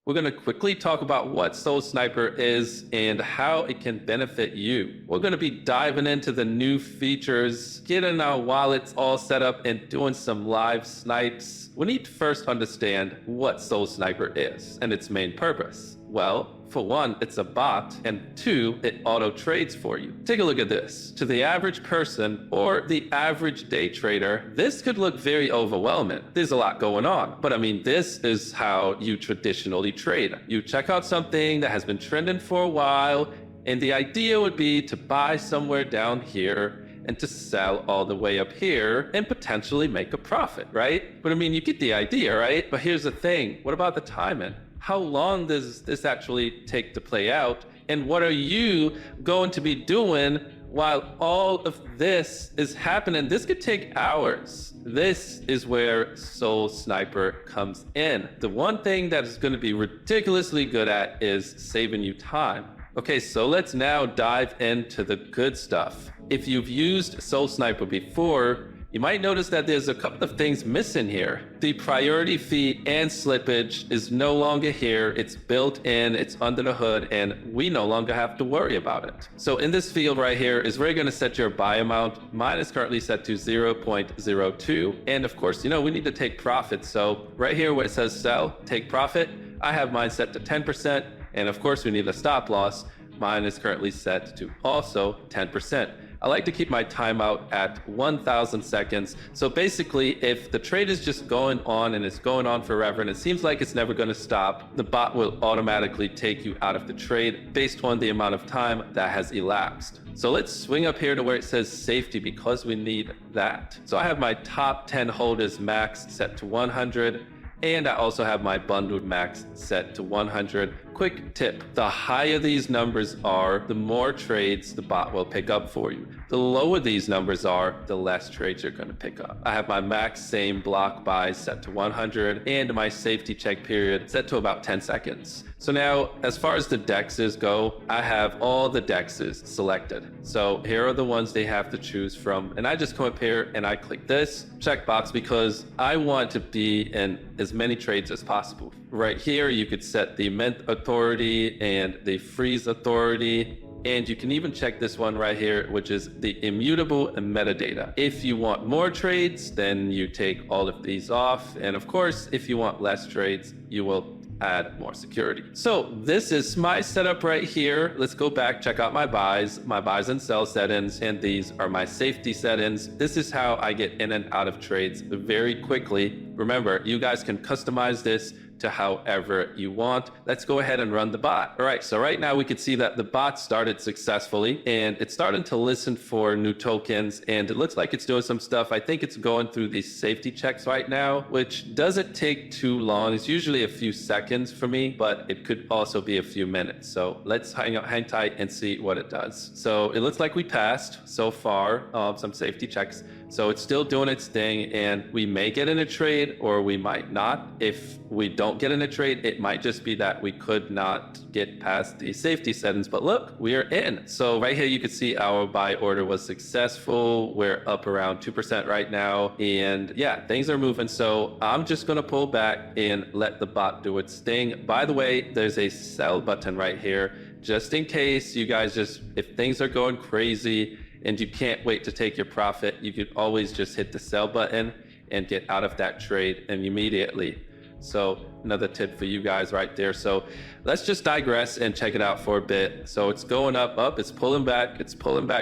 We're going to quickly talk about what Soul Sniper is and how it can benefit you. We're going to be diving into the new features, getting our wallets all set up and doing some live snipes. We need to first understand what Soul Sniper is and its main purpose. Well, for one, it's a bot, and two, it auto trades for you. Take a look at this. To the average person or the average day trader, this could look very overwhelming. There's a lot going on, but I mean, this is how you traditionally trade. You check out something that has been trending for a while, and the idea would be to buy somewhere down here and to sell all the way up here and potentially make a profit, right? But I mean, you get the idea, right? But here's the thing, what about the timing? How long does this actually take to play out? And what are you going to be doing while all of this is happening? This could take hours. This is where Soul Sniper comes in. The one thing that is going to be ridiculously good at is saving you time. Okay, so let's now dive into the good stuff. If you've used Soul Sniper before, you might notice that there's a couple of things missing here. The priority fee and slippage is no longer here. It's built in, it's under the hood, and we no longer have to worry about it. So in this field right here is where you're gonna set your buy amount. Mine is currently set to 0.02. And of course, you know, we need to take profit. So right here where it says sell, take profit, I have mine set to 10%. And of course we need a stop loss. Mine is currently set to also 10%. I like to keep my timeout at 1,000 seconds. So basically, if the trade is just going on and it's going on forever and it seems like it's never going to stop, the bot will automatically take you out of the trade based on the amount of time that has elapsed. So let's swing up here to where it says safety because we need that. So I have my top 10 holders max set to 100. And I also have my bundled max set to 100. Quick tip, the higher these numbers are, the more trades the bot will pick up for you. The lower these numbers are, the less trades you're going to pick up. I have my max same block buys set to 100 and my safety check period set to about 10 seconds. So now, as far as the DEXs go, I have all the DEXs selected. So here are the ones they have to choose from. And I just come up here and I click this checkbox because I want to be in as many trades as possible. Right here, you could set the mint authority and the freeze authority. And you can even check this one right here, which is the immutable metadata. If you want more trades, then you take all of these off. And of course, if you want less trades, you will add more security. So this is my setup right here. Let's go back, check out my buys and sell settings, and these are my safety settings. This is how I get in and out of trades very quickly. Remember, you guys can customize this to however you want. Let's go ahead and run the bot. All right, so right now we can see that the bot started successfully and it's starting to listen for new tokens and it looks like it's doing some stuff. I think it's going through these safety checks right now, which doesn't take too long. It's usually a few seconds for me, but it could also be a few minutes. So let's hang tight and see what it does. So it looks like we passed so far some safety checks. So it's still doing its thing and we may get in a trade or we might not. If we don't get in a trade, it might just be that we could not get past the safety settings, but look, we are in. So right here, you can see our buy order was successful. We're up around 2% right now. And yeah, things are moving. So I'm just gonna pull back and let the bot do its thing. By the way, there's a sell button right here, just in case you guys if things are going crazy, and you can't wait to take your profit, you could always just hit the sell button and get out of that trade immediately. So another tip for you guys right there. So let's just digress and check it out for a bit. So it's going up, it's pulling back.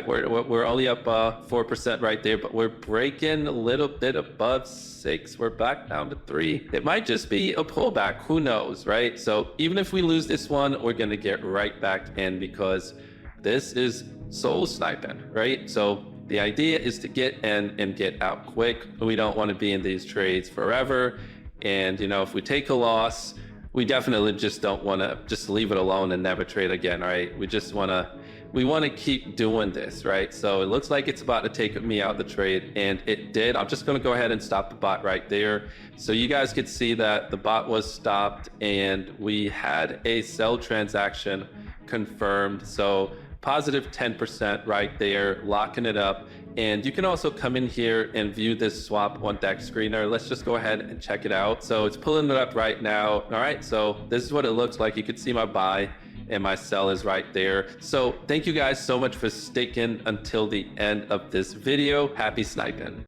We're only up 4% right there, but we're breaking a little bit above 6. We're back down to 3. It might just be a pullback, who knows, right? So even if we lose this one, we're gonna get right back in because this is soul sniping, right? So the idea is to get in and get out quick. We don't want to be in these trades forever. And, you know, if we take a loss, we definitely just don't want to just leave it alone and never trade again, right? We want to keep doing this, right? So it looks like it's about to take me out of the trade, and it did. I'm just going to go ahead and stop the bot right there. So you guys could see that the bot was stopped and we had a sell transaction confirmed. So positive 10% right there, locking it up. And you can also come in here and view this swap on DexScreener. Let's just go ahead and check it out. So it's pulling it up right now. All right, so this is what it looks like. You can see my buy and my sell is right there. So thank you guys so much for sticking until the end of this video. Happy sniping.